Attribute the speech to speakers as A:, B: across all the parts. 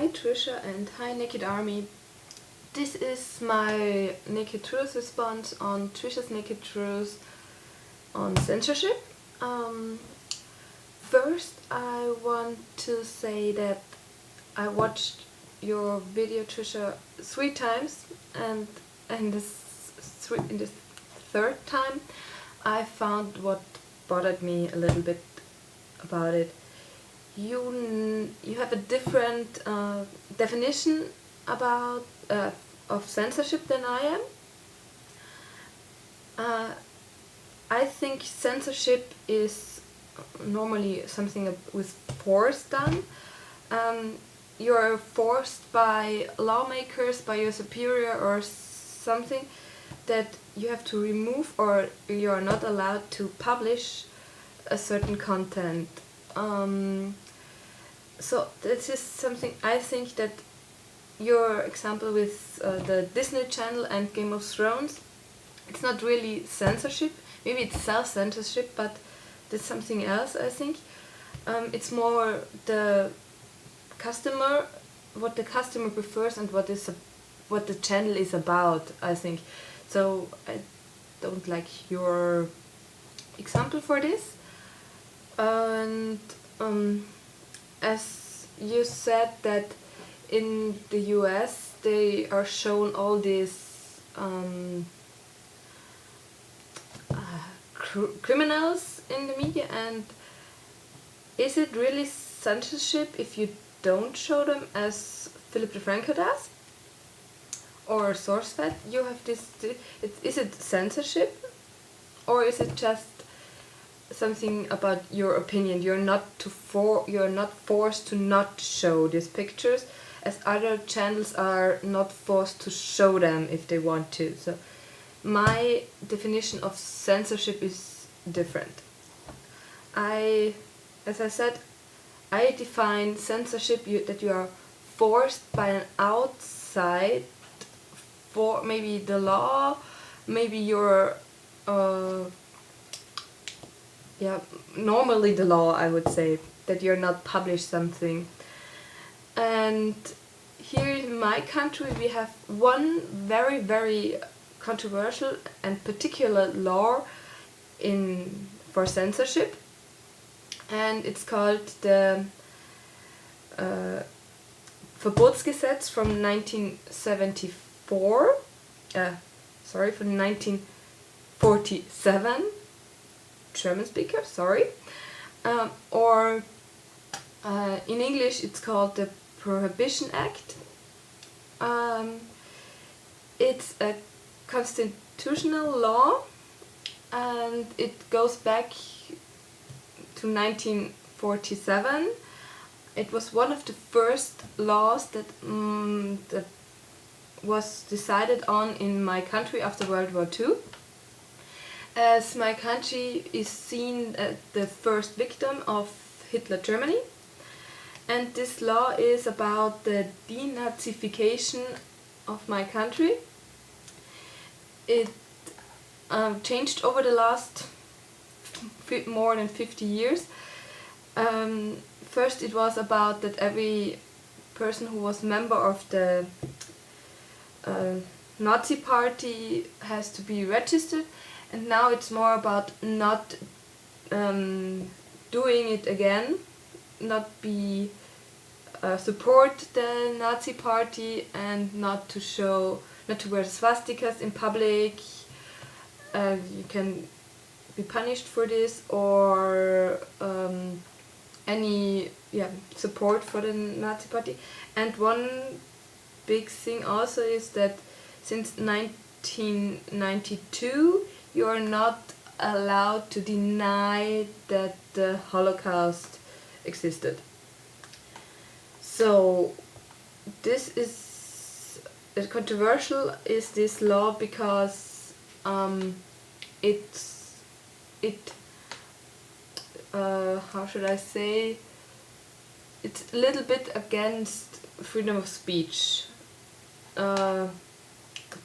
A: Hi Trisha and hi Naked Army. This is my Naked Truth response on Trisha's Naked Truth on censorship. First I want to say that I watched your video, Trisha, 3 times, and in this third time I found what bothered me a little bit about it. You have a different definition about of censorship than I am. I think censorship is normally something with force done. You're forced by lawmakers, by your superior or something, that you have to remove or you're not allowed to publish a certain content. So this is something I think that your example with the Disney Channel and Game of Thrones, it's not really censorship. Maybe it's self-censorship, but that's something else, I think. It's more the customer, what the customer prefers and what the channel is about, I think. So I don't like your example for this. And as you said that in the US they are shown all these criminals in the media, and is it really censorship if you don't show them as Philip DeFranco does? Or SourceFed? You have this. Is it censorship, or is it just something about your opinion? You're not forced to not show these pictures, as other channels are not forced to show them if they want to. So my definition of censorship is different. As I said, I define censorship that you are forced by an outside, for maybe the law, maybe you're normally the law, I would say, that you're not publish something. And here in my country we have one very, very controversial and particular law for censorship, and it's called the Verbotsgesetz from 1974. From 1947. German speaker, sorry. Or in English it's called the Prohibition Act. It's a constitutional law, and it goes back to 1947. It was one of the first laws that was decided on in my country after World War II. As my country is seen as the first victim of Hitler Germany, and this law is about the denazification of my country. It changed over the last more than 50 years. First it was about that every person who was member of the Nazi party has to be registered, and now it's more about not doing it again, not support the Nazi party, and not to wear swastikas in public. You can be punished for this, or any support for the Nazi party. And one big thing also is that since 1992 you are not allowed to deny that the Holocaust existed. So this is controversial, is this law, because how should I say, it's a little bit against freedom of speech.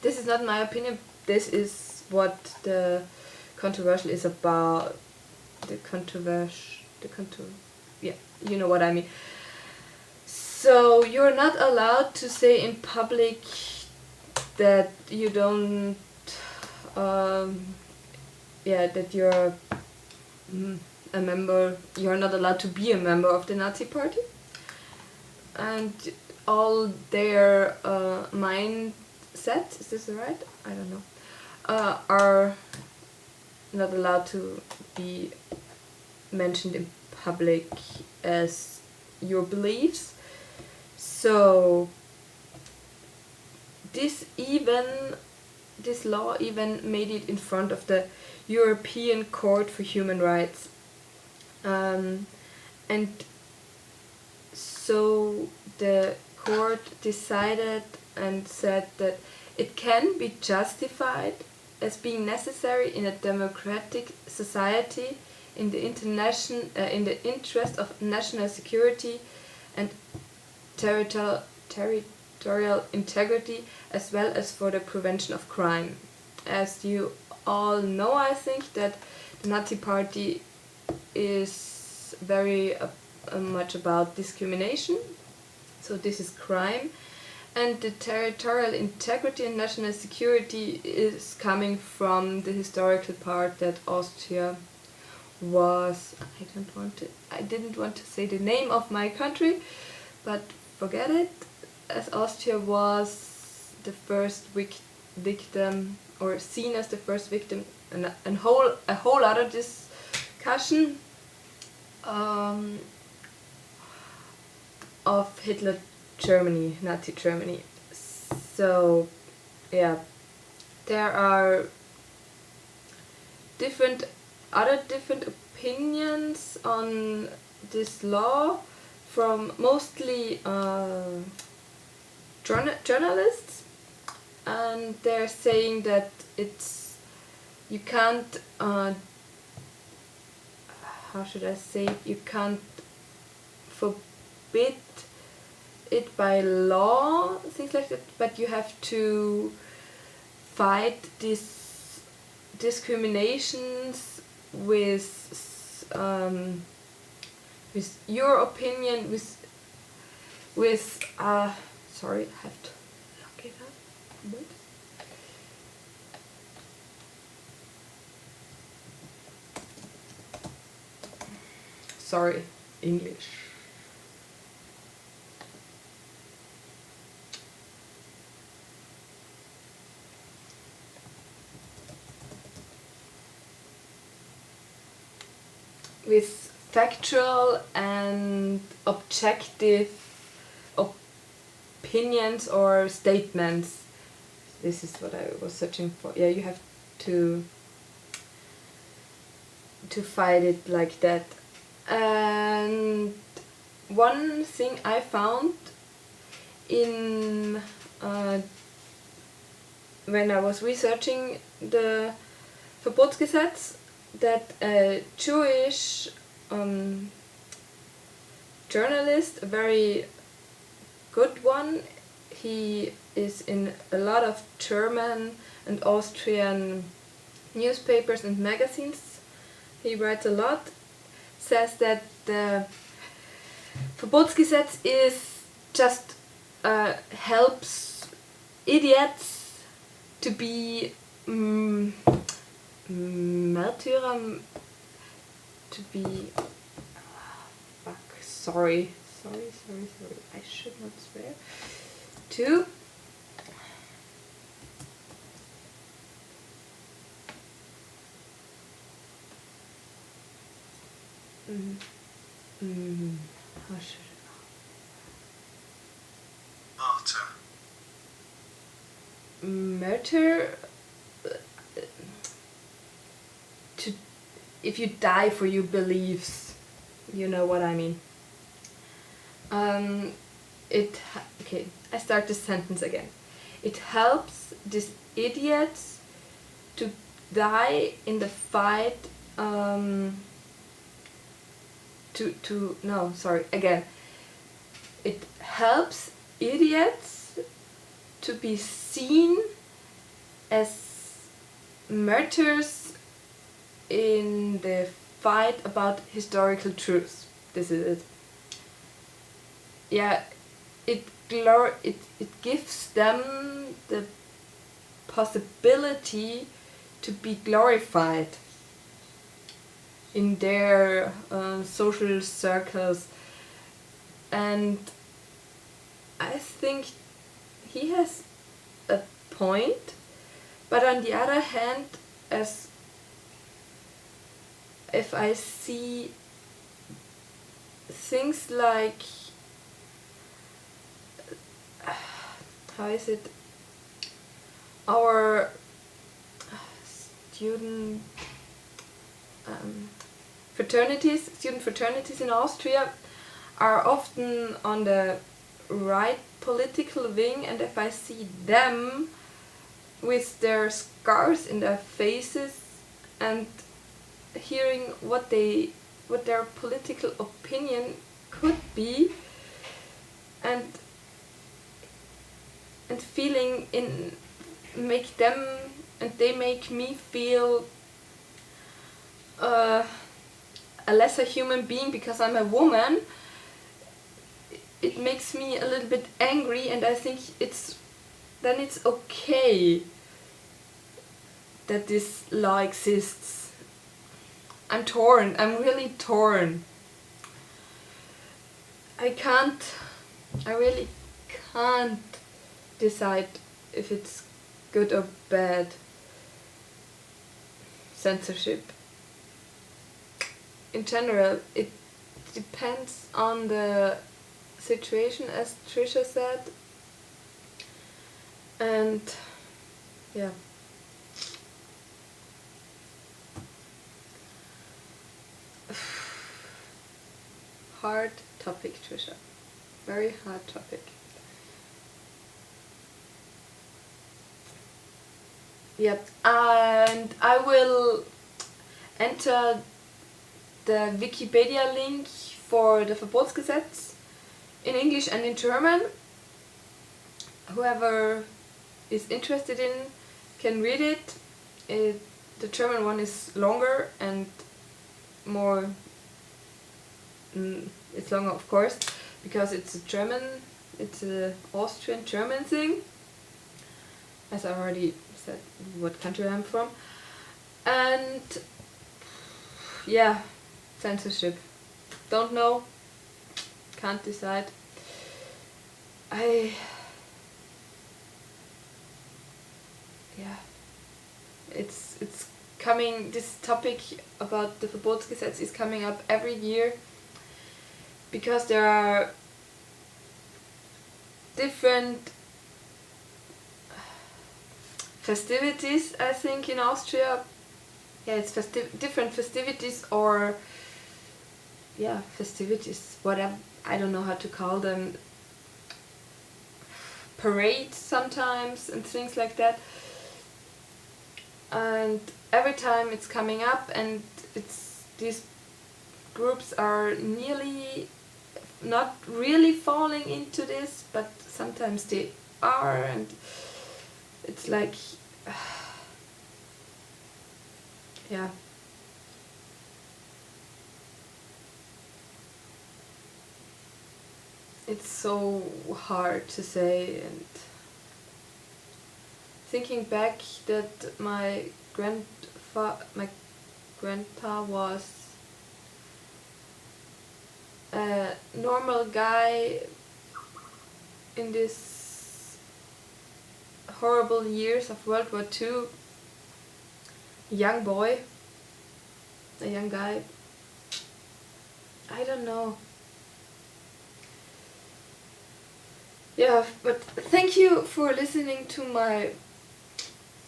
A: This is not my opinion, this is what the controversial is about. You know what I mean. So you're not allowed to say in public that you don't, that you're a member. You're not allowed to be a member of the Nazi Party, and all their mindset. Is this right? I don't know. Are not allowed to be mentioned in public as your beliefs. So this law even made it in front of the European Court for Human Rights, and so the court decided and said that it can be justified as being necessary in a democratic society in the interest of national security and territorial integrity, as well as for the prevention of crime. As you all know, I think that the Nazi Party is very much about discrimination, so this is crime, and the territorial integrity and national security is coming from the historical part that Austria was, I didn't want to say the name of my country, but forget it, as Austria was the first victim, or seen as the first victim, and a whole other discussion of Hitler Germany, Nazi Germany. So yeah, there are different opinions on this law from mostly journalists, and they're saying that you can't how should I say, you can't forbid it by law, things like that, but you have to fight these discriminations with your opinion, with sorry, I have to look it up. What? Sorry, English. With factual and objective opinions or statements. This is what I was searching for. Yeah, you have to fight it like that. And one thing I found in when I was researching the Verbotsgesetz, that a Jewish journalist, a very good one, he is in a lot of German and Austrian newspapers and magazines, he writes a lot, says that the Verbotsgesetz is just helps idiots to be Märtyrer, to be sorry, I should not swear, to how should martyr, to, if you die for your beliefs, you know what I mean. Okay, I start the sentence again. It helps these idiots to die in the fight It helps idiots to be seen as martyrs in the fight about historical truths. This is it. Yeah, it gives them the possibility to be glorified in their social circles, and I think he has a point, but on the other hand, as if I see things like how is it, our student fraternities in Austria are often on the right political wing, and if I see them with their scars in their faces and hearing what their political opinion could be, and feeling they make me feel a lesser human being because I'm a woman. It makes me a little bit angry, and I think it's okay that this law exists. I'm torn. I'm really torn. I really can't decide if it's good or bad. Censorship. In general, it depends on the situation, as Trisha said, and yeah. Hard topic, Trisha. Very hard topic. Yep, and I will enter the Wikipedia link for the Verbotsgesetz in English and in German. Whoever is interested in can read it. The German one is longer and more. It's longer, of course, because it's a Austrian German thing. As I already said, what country I'm from, and yeah, censorship. Don't know. Can't decide. It's coming. This topic about the Verbotsgesetz is coming up every year because there are different festivities, I think, in Austria. Yeah, it's different festivities, or festivities, whatever, I don't know how to call them, parades sometimes and things like that, and every time it's coming up, and these groups are nearly not really falling into this, but sometimes they are, and it's like yeah. It's so hard to say, and thinking back that my grandpa was a normal guy in these horrible years of World War II, a young guy, I don't know. Yeah, but thank you for listening to my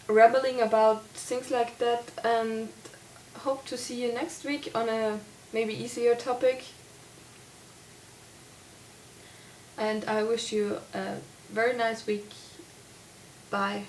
A: rambling about things like that, and hope to see you next week on a maybe easier topic. And I wish you a very nice week. Bye.